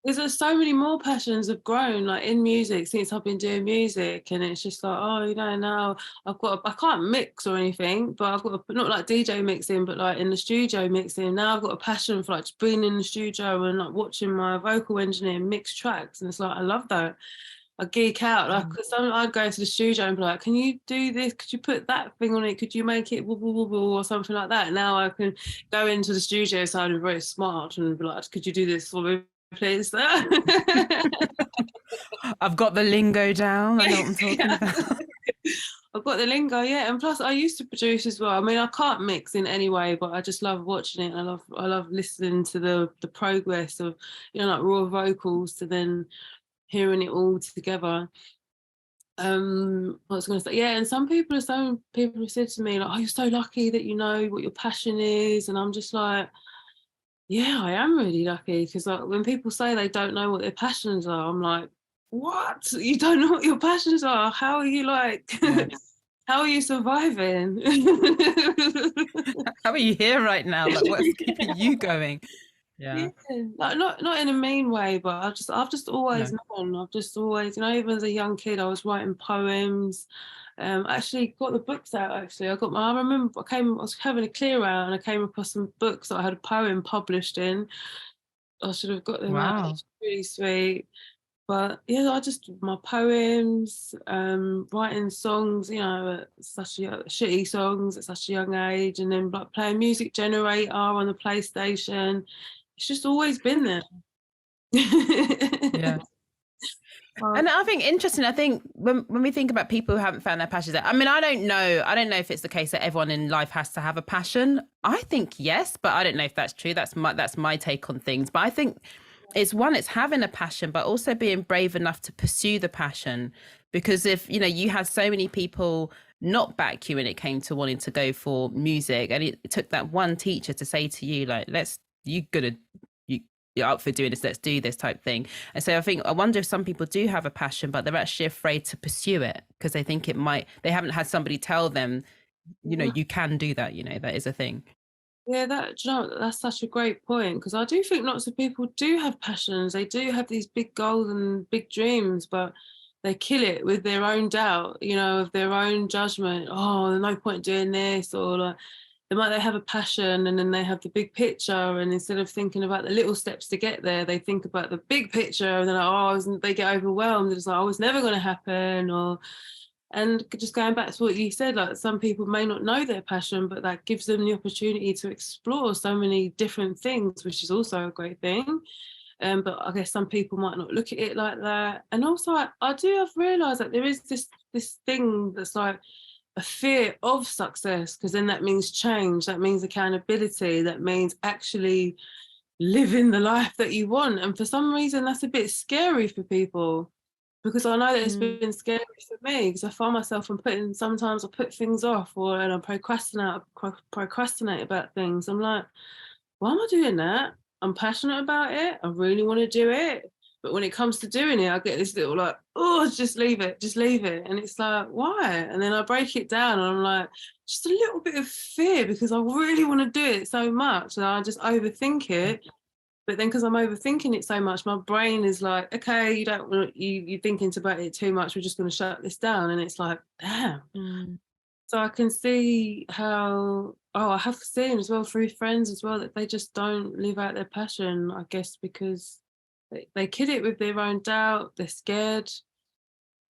there's so many more passions have grown like in music since I've been doing music, and it's just like, now I can't mix or anything, but I've got not like DJ mixing, but like in the studio mixing. Now I've got a passion for like just being in the studio and like watching my vocal engineer mix tracks, and it's like I love that. I geek out, like, because I'd go to the studio and be like, can you do this? Could you put that thing on it? Could you make it wobble wobble or something like that? Now I can go into the studio sounding very smart and be like, could you do this for me, please? I've got the lingo down. I know what I'm talking about. I've got the lingo, yeah. And plus I used to produce as well. I mean, I can't mix in any way, but I just love watching it. I love listening to the progress of, like raw vocals to then hearing it all together. I was going to say, yeah, and some people have said to me, like, oh, you're so lucky that you know what your passion is. And I'm just like, yeah, I am really lucky, because like when people say they don't know what their passions are, I'm like, what? You don't know what your passions are? How are you how are you surviving? How are you here right now? Like, what's keeping you going? Yeah. Like not in a mean way, but I've just always No. known. I've just always, even as a young kid, I was writing poems. Actually got the books out. Actually, I remember I was having a clear out and I came across some books that I had a poem published in. I should have got them out. Wow. It's really sweet. But yeah, my poems, writing songs, at such shitty songs at such a young age, and then like playing Music Generator on the PlayStation. It's just always been there. Yeah. And I think interesting, I think when we think about people who haven't found their passions, I mean, I don't know if it's the case that everyone in life has to have a passion. I think yes, but I don't know if that's true. That's my take on things. But I think it's having a passion, but also being brave enough to pursue the passion. Because if, you had so many people not back you when it came to wanting to go for music, and it took that one teacher to say to you, like, you're up for doing this, let's do this type thing. And so I wonder if some people do have a passion, but they're actually afraid to pursue it because they think they haven't had somebody tell them, you can do that, that is a thing. Yeah, that's such a great point, because I do think lots of people do have passions. They do have these big goals and big dreams, but they kill it with their own doubt, of their own judgment. Oh, there's no point doing this, or like, they have a passion and then they have the big picture, and instead of thinking about the little steps to get there, they think about the big picture, and they're like, they get overwhelmed. It's like, it's never going to happen. And just going back to what you said, like, some people may not know their passion, but that gives them the opportunity to explore so many different things, which is also a great thing. But I guess some people might not look at it like that. And also, I do have realised that there is this thing that's like a fear of success, because then that means change, that means accountability, that means actually living the life that you want. And for some reason, that's a bit scary for people, because I know that it's been scary for me, because I find myself sometimes I put things off, and I procrastinate about things. I'm like, why am I doing that? I'm passionate about it. I really want to do it. But when it comes to doing it, I get this little like, oh, just leave it. And it's like, why? And then I break it down and I'm like, just a little bit of fear, because I really want to do it so much. And I just overthink it. But then because I'm overthinking it so much, my brain is like, okay, you're thinking about it too much. We're just going to shut this down. And it's like, damn. So I can see how, I have seen as well through friends as well, that they just don't live out their passion, I guess, because they kid it with their own doubt. They're scared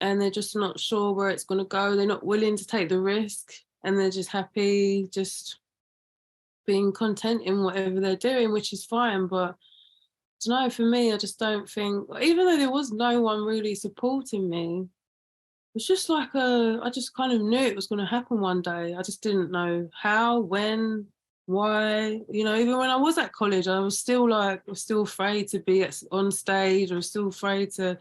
and they're just not sure where it's going to go. They're not willing to take the risk, and they're just happy just being content in whatever they're doing, which is fine. But for me, I just don't think, even though there was no one really supporting me, it's just like I just kind of knew it was going to happen one day. I just didn't know how, when, why. Even when I was at college, I was still afraid to be on stage. I was still afraid to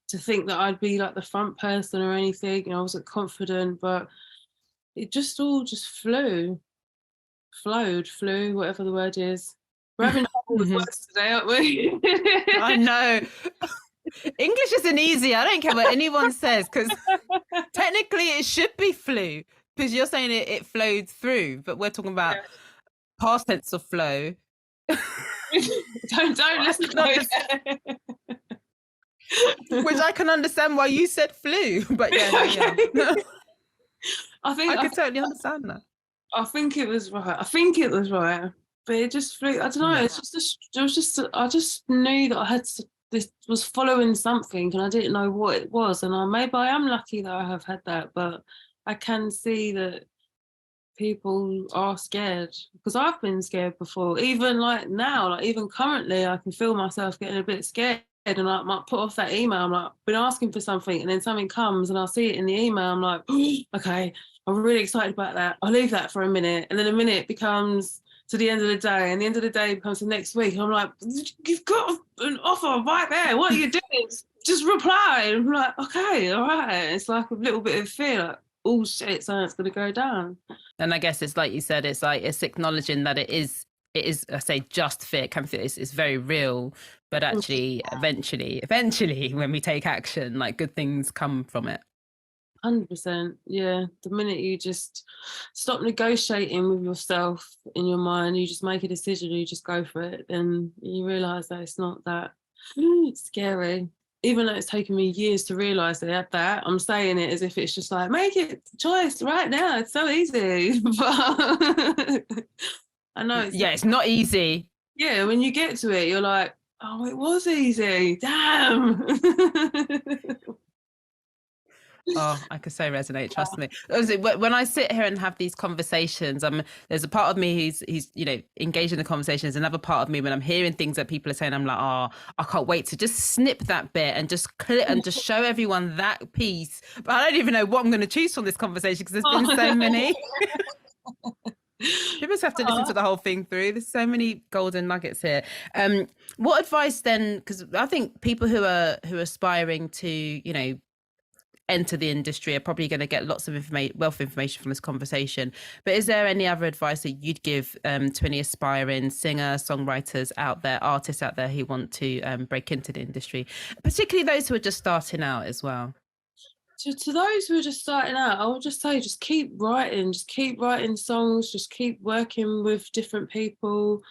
think that I'd be like the front person or anything. I wasn't confident, but it just all flowed, whatever the word is. We're having trouble with words today, aren't we? I know. English isn't easy. I don't care what anyone says, because technically it should be flew, because you're saying it flowed through, but we're talking about past tense of flow. don't listen to it. Which I can understand why you said flew, but yeah. I could totally understand that. I think it was right. But it just flew. I don't know. Yeah. I just knew that this was following something, and I didn't know what it was. And maybe I am lucky that I have had that, but I can see that people are scared, because I've been scared before. Even like now, like even currently, I can feel myself getting a bit scared, and I might put off that email. I'm like, I've been asking for something, and then something comes, and I'll see it in the email. I'm like, okay, I'm really excited about that. I'll leave that for a minute, and then a minute becomes to the end of the day, and the end of the day becomes the next week. And I'm like, you've got an offer right there. What are you doing? Just reply. And I'm like, okay, all right. It's like a little bit of fear, like, oh shit, something's going to go down. And I guess it's like you said, it's acknowledging that it is, I say, just fear. It's very real, but actually, eventually, when we take action, like, good things come from it. 100%. Yeah. The minute you just stop negotiating with yourself in your mind, you just make a decision, you just go for it, then you realise that it's not that scary. Even though it's taken me years to realise that, I'm saying it as if it's just like, make it choice right now. It's so easy. But I know it's it's not easy. Yeah, when you get to it, you're like, oh, it was easy. Damn. Oh, I could so resonate. Trust me. When I sit here and have these conversations, there's a part of me who's engaged in the conversations. Another part of me, when I'm hearing things that people are saying, I'm like, oh, I can't wait to just snip that bit and just clip and just show everyone that piece. But I don't even know what I'm going to choose from this conversation because there's been so many. You must have to listen to the whole thing through. There's so many golden nuggets here. What advice then? Because I think people who are aspiring to, enter the industry are probably going to get lots of wealth of information from this conversation. But is there any other advice that you'd give to any aspiring singer, songwriters out there, artists out there who want to break into the industry, particularly those who are just starting out as well? To those who are just starting out, I would just say, just keep writing songs, just keep working with different people.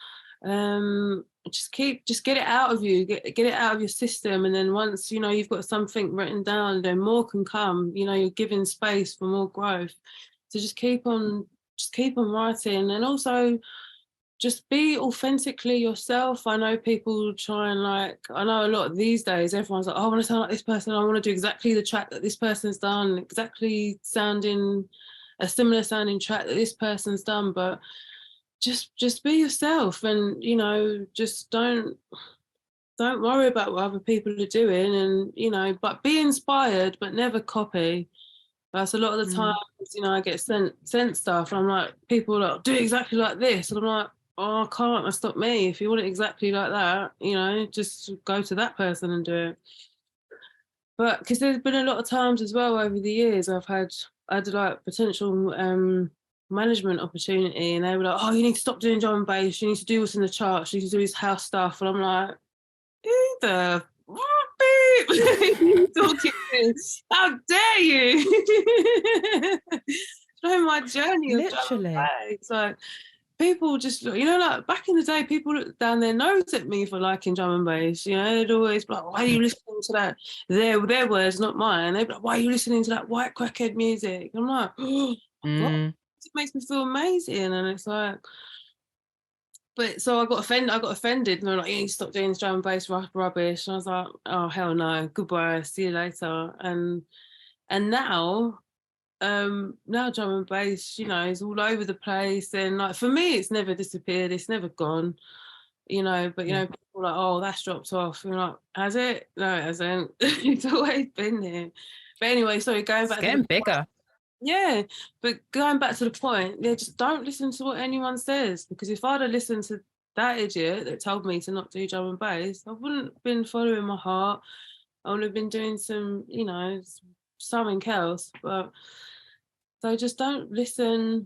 Just get it out of you, get it out of your system, and then once you've got something written down, then more can come. You're giving space for more growth. So just keep on writing, and also just be authentically yourself. I know people try and I know a lot these days, everyone's like, oh, I want to sound like this person, I want to do exactly the track that this person's done, exactly sounding a similar sounding track that this person's done, but just be yourself, and just don't worry about what other people are doing, and but be inspired, but never copy. That's a lot of the times, I get sent stuff, and I'm like, people are like, do it exactly like this, and I'm like, oh, I can't, that's not me. If you want it exactly like that, just go to that person and do it. But because there's been a lot of times as well over the years, I had like potential management opportunity, and they were like, oh, you need to stop doing drum and bass, you need to do what's in the charts, you need to do his house stuff, and I'm like, who the you talking to? How dare you? Show my journey of drum and bass. Like, people just, like back in the day, people looked down their nose at me for liking drum and bass. They'd always be like, why are you listening to that? Their words, not mine. They'd be like, why are you listening to that white crackhead music? I'm like, oh, what? It makes me feel amazing. And it's like, but so I got offended, and they're like, you need to stop doing this drum and bass rubbish. And I was like, oh, hell no, goodbye, see you later. And now drum and bass, is all over the place, and like for me it's never disappeared, it's never gone, but people are like, oh, that's dropped off, and like, has it? No, it hasn't. It's always been there. But anyway, sorry, going back, it's getting bigger. Yeah, but going back to the point, just don't listen to what anyone says, because if I'd have listened to that idiot that told me to not do drum and bass, I wouldn't have been following my heart. I would have been doing some, something else. But so just don't listen.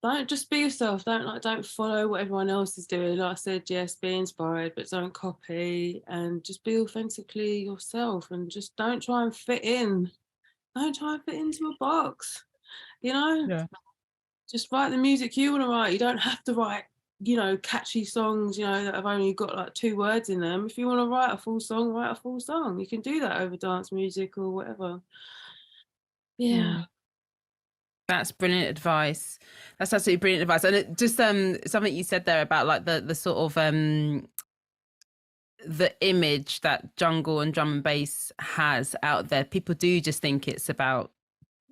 Don't, just be yourself. Don't follow what everyone else is doing. Like I said, yes, be inspired, but don't copy, and just be authentically yourself, and just don't try and fit in. Don't try and fit into a box. Yeah. Just write the music you want to write. You don't have to write, catchy songs, that have only got like 2 words in them. If you want to write a full song, write a full song. You can do that over dance music or whatever. Yeah. That's brilliant advice. That's absolutely brilliant advice. And it just something you said there about like the sort of the image that jungle and drum and bass has out there. People do just think it's about,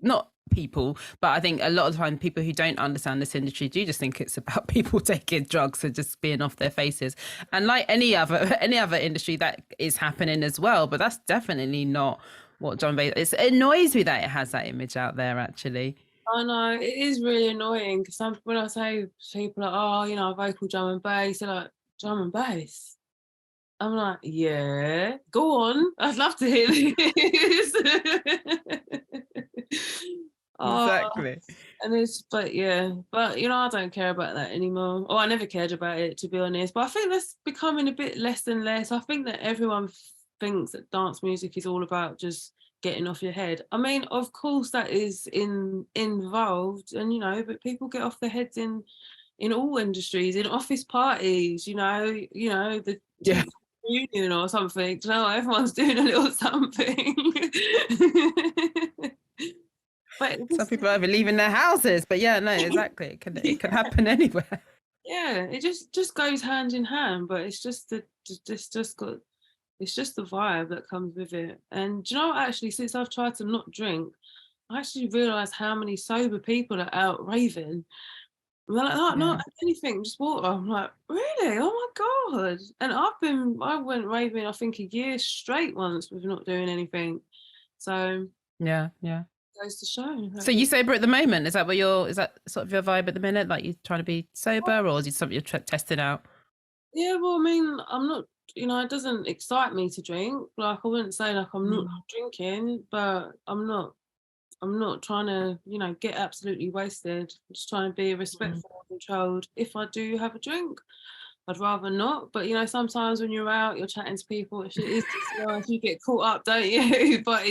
not people, but I think a lot of the time people who don't understand this industry do just think it's about people taking drugs and just being off their faces. And like any other industry, that is happening as well, but that's definitely not what drum and bass. It annoys me that it has that image out there, actually. I know, it is really annoying, because when I say people are, oh, vocal drum and bass, they're like, drum and bass? I'm like, yeah, go on. I'd love to hear this. Exactly. But I don't care about that anymore. Or I never cared about it, to be honest. But I think that's becoming a bit less and less. I think that everyone thinks that dance music is all about just getting off your head. I mean, of course that is involved, and you know, but people get off their heads in all industries, in office parties, you know, the Yeah. teacher union or something. You know, everyone's doing a little something. But Some people are even leaving their houses, but yeah, no, exactly. It can happen anywhere. yeah, it just goes hand in hand, but it's just the vibe that comes with it. And do you know what, actually, since I've tried to not drink, I actually realised how many sober people are out raving. And they're like, oh, not anything, just water. I'm like, really? Oh my God. And I went raving, I think, a year straight once with not doing anything. So yeah. goes to show. So you sober at the moment? Is that sort of your vibe at the minute? Like, you trying to be sober, or is it something you're testing out? Yeah, well, I mean, I'm not, you know, it doesn't excite me to drink. Like, I wouldn't say like I'm not drinking, but I'm not trying to, you know, get absolutely wasted. I'm just trying to be respectful and controlled. If I do have a drink, I'd rather not. But, you know, sometimes when you're out, you're chatting to people, if it is just nice, you get caught up, don't you? But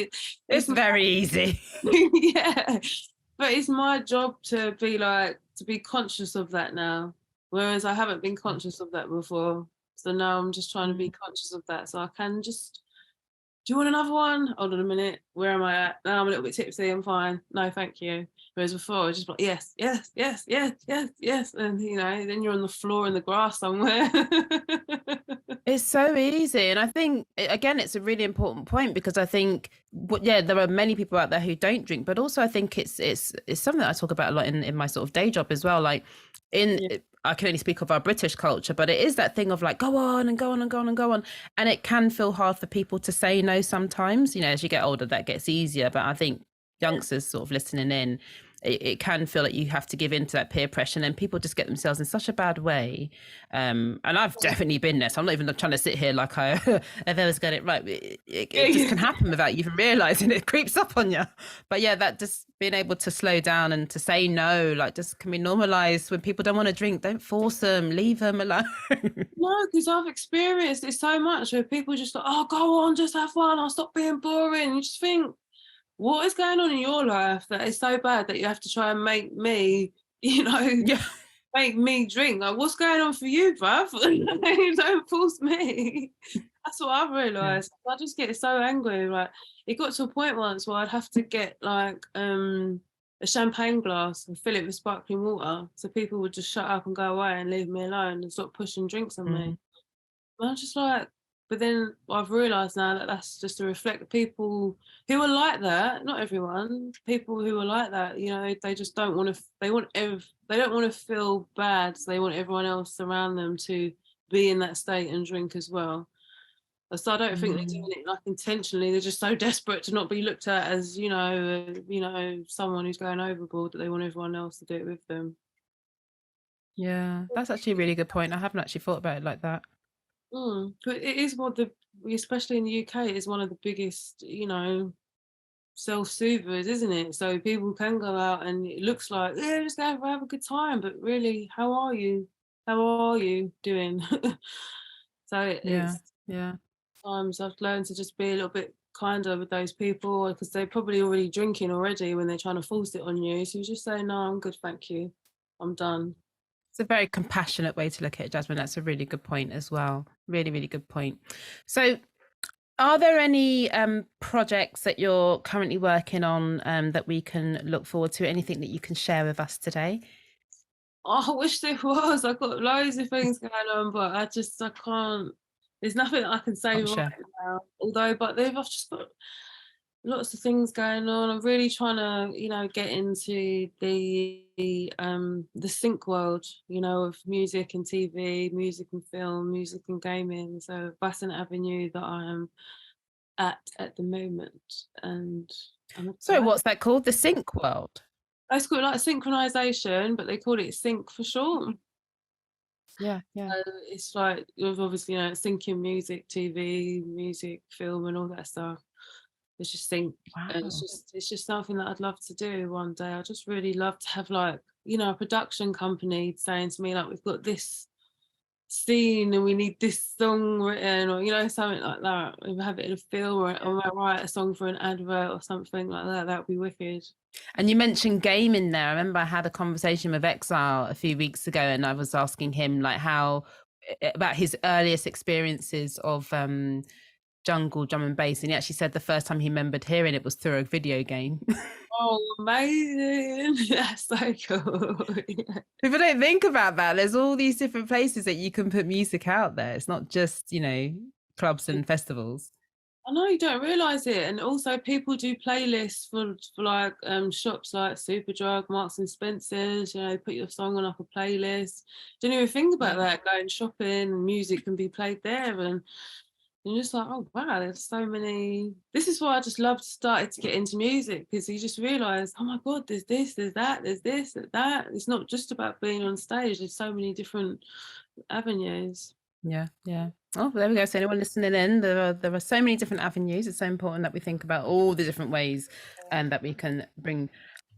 it's very easy. Yeah. But it's my job to be conscious of that now. Whereas I haven't been conscious of that before. So now I'm just trying to be conscious of that. So I can just, do you want another one? Hold on a minute. Where am I at? Now I'm a little bit tipsy. I'm fine. No, thank you. Whereas before, I was just like, yes. And, you know, then you're on the floor in the grass somewhere. It's so easy. And I think, again, it's a really important point, because I think, there are many people out there who don't drink, but also I think it's something that I talk about a lot in my sort of day job as well. Like, I can only speak of our British culture, but it is that thing of like, go on and go on and go on and go on. And it can feel hard for people to say no sometimes. You know, as you get older, that gets easier. But I think youngsters sort of listening in, it can feel like you have to give in to that peer pressure, and then people just get themselves in such a bad way. And I've definitely been there, so I'm not even trying to sit here like I've always got it right. It just can happen without you even realizing it creeps up on you. But yeah, that just being able to slow down and to say no, like, just can be normalized. When people don't want to drink, don't force them, leave them alone. No, because I've experienced it so much where people just like, oh, go on, just have fun, I'll stop being boring. You just think, what is going on in your life that is so bad that you have to try and make me, you know, make me drink? Like, what's going on for you, bruv? Don't force me. That's what I've realised. I just get so angry. Like, it got to a point once where I'd have to get like a champagne glass and fill it with sparkling water, so people would just shut up and go away and leave me alone and stop pushing drinks on me. And I'm just like, but then I've realised now that that's just to reflect people who are like that. Not everyone. People who are like that, you know, they just don't want to. They don't want to feel bad. So they want everyone else around them to be in that state and drink as well. So I don't think they're doing it like intentionally. They're just so desperate to not be looked at as, you know, someone who's going overboard, that they want everyone else to do it with them. Yeah, that's actually a really good point. I haven't actually thought about it like that. But it is especially in the UK, it is one of the biggest, you know, self-soothers, isn't it? So people can go out and it looks like, yeah, just go have a good time, but really, how are you doing? So times I've learned to just be a little bit kinder with those people, because they're probably already drinking already when they're trying to force it on you. So you just say, no, I'm good, thank you, I'm done. It's a very compassionate way to look at it, Jasmine. That's a really good point as well. Really, really good point. So are there any projects that you're currently working on that we can look forward to? Anything that you can share with us today? Oh, I wish there was. I've got loads of things going on, but I can't. There's nothing I can say right now. But I've just got lots of things going on. I'm really trying to, you know, get into the sync world, you know, of music and TV, music and film, music and gaming. So that's an avenue that I am at the moment. And so what's that called? The sync world? It's called like synchronization, but they call it sync for short. Yeah. It's like, obviously, you know, syncing music, TV, music, film, and all that stuff. It's just sync. Wow. It's just something that I'd love to do one day. I just really love to have, like, you know, a production company saying to me, like, we've got this scene and we need this song written, or, you know, something like that. We have it in a film, or write a song for an advert or something like that. That would be wicked. And you mentioned gaming there. I remember I had a conversation with Exile a few weeks ago, and I was asking him like about his earliest experiences of jungle drum and bass, and he actually said the first time he remembered hearing it was through a video game. Oh, amazing. That's so cool. Yeah. People don't think about that. There's all these different places that you can put music out there. It's not just, you know, clubs and festivals. I know you don't realise it, and also people do playlists for like shops like Superdrug, Marks and Spencers. You know, put your song on like a playlist. Didn't even think about that. Going shopping, and music can be played there, and you're just like, oh wow, there's so many. This is why I just started to get into music, because you just realise, oh my god, there's this, there's that, there's this, there's that. It's not just about being on stage. There's so many different avenues. Yeah. Oh, there we go. So anyone listening in, there are so many different avenues. It's so important that we think about all the different ways and that we can bring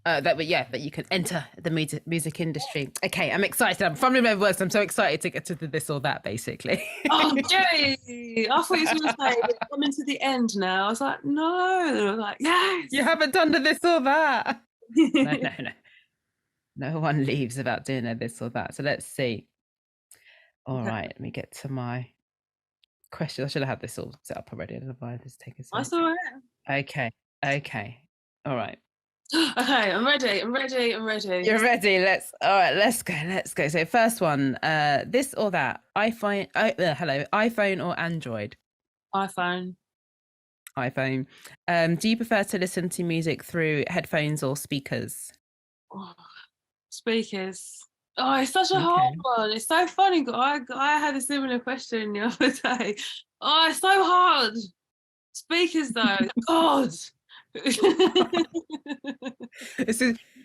that you can enter the music industry. Okay, I'm excited. I'm fumbling over words. I'm so excited to get to the this or that, basically. Oh, Jay! I thought you were going to say we're coming to the end now. I was like, no. And I was like, yes. You haven't done the this or that. No. No one leaves without doing a this or that. So let's see. All right, let me get to my question. I should have had this all set up already. I don't know why this take a second. That's all right. Okay. All right. Okay, I'm ready. You're ready. Let's go. So first one, this or that, iPhone or Android? iPhone. Do you prefer to listen to music through headphones or speakers? Oh, speakers. Oh, it's such a hard one. It's so funny. I had a similar question the other day. Oh, it's so hard. Speakers though. God.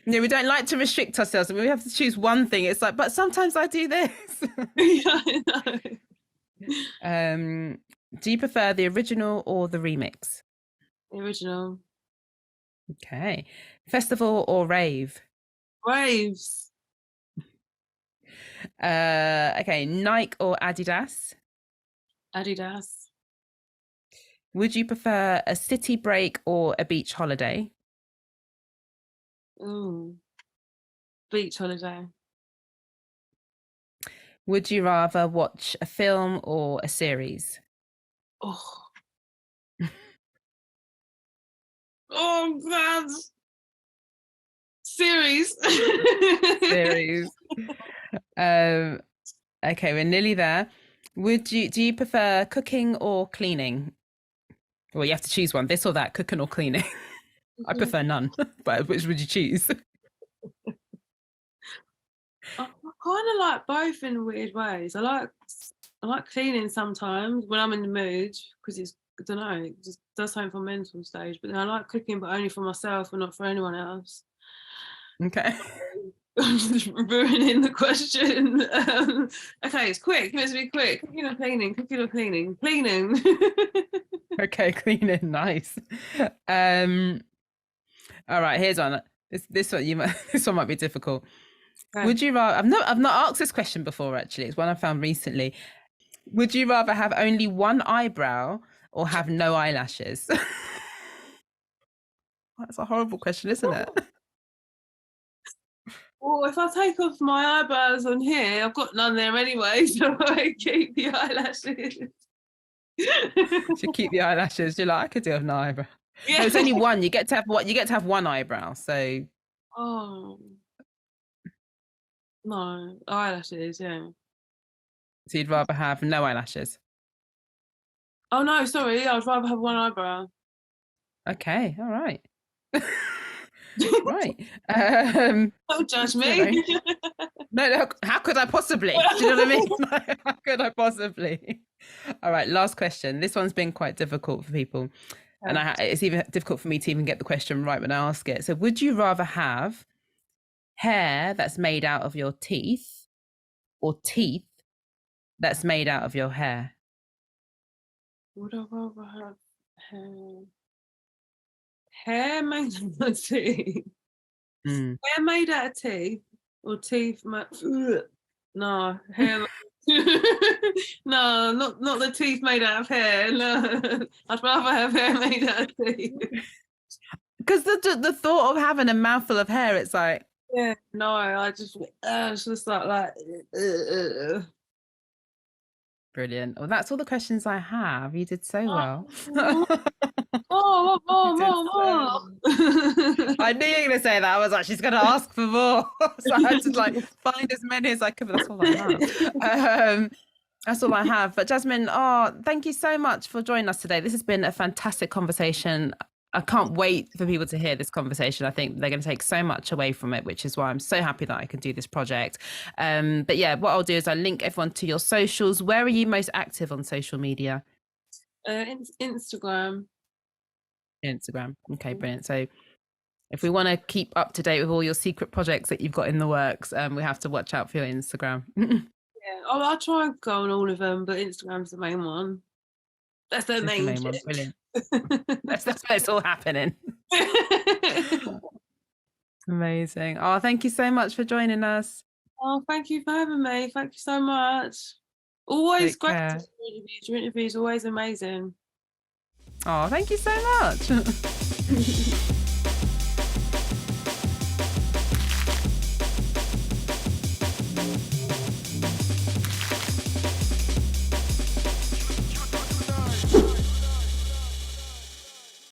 We don't like to restrict ourselves. We have to choose one thing. It's like, but sometimes I do this. Yeah, I know. Do you prefer the original or the remix? The original. Okay. Festival or rave? Raves. Okay. Nike or Adidas? Adidas. Would you prefer a city break or a beach holiday? Ooh. Beach holiday. Would you rather watch a film or a series? Oh. Oh God. Series. Okay, we're nearly there. Do you prefer cooking or cleaning? Well, you have to choose one, this or that, cooking or cleaning. I prefer none, but which would you choose? I kind of like both in weird ways. I like cleaning sometimes when I'm in the mood, because it's, I don't know, it just does something for mental stage. But then I like cooking, but only for myself and not for anyone else. Okay. I'm just ruining the question. Okay, it's quick. Let's be quick. Cooking or cleaning? Cooking or cleaning? Cleaning. Okay, cleaning. Nice. All right, here's one. This one might be difficult. Okay. Would you rather? I've not asked this question before. Actually, it's one I found recently. Would you rather have only one eyebrow or have no eyelashes? That's a horrible question, isn't it? Well, if I take off my eyebrows on here, I've got none there anyway, so I keep the eyelashes. Should keep the eyelashes. You're like, I could do have no eyebrow. Yeah. No, it's only one. You get to have one eyebrow. So. Oh. No, eyelashes. Yeah. So you'd rather have no eyelashes? Oh no, sorry. I'd rather have one eyebrow. Okay. All right. Right. Don't judge me. No, how could I possibly? Do you know what I mean? How could I possibly? All right, last question. This one's been quite difficult for people. And it's even difficult for me to even get the question right when I ask it. So would you rather have hair that's made out of your teeth or teeth that's made out of your hair? Would I rather have hair made out of teeth? Hair made out of teeth or teeth made... No, hair made out of No, not the teeth made out of hair. No, I'd rather have hair made out of teeth. Because the thought of having a mouthful of hair, it's like, yeah, no, I just it's just like. Brilliant. Well, that's all the questions I have. You did so well. More. I knew you were going to say that. I was like, she's going to ask for more. So I had to like find as many as I could, but that's all I have. That's all I have. But Jasmine, thank you so much for joining us today. This has been a fantastic conversation. I can't wait for people to hear this conversation. I think they're going to take so much away from it, which is why I'm so happy that I can do this project. But yeah, what I'll do is I'll link everyone to your socials. Where are you most active on social media? Instagram. Okay, brilliant. So if we want to keep up to date with all your secret projects that you've got in the works, we have to watch out for your Instagram. Yeah, I'll try and go on all of them, but Instagram's the main one. That's the main one. Brilliant. that's where it's all happening. Amazing. Thank you so much for joining us. Thank you for having me. Thank you so much. Always great to do interviews. Your interviews always amazing. Thank you so much.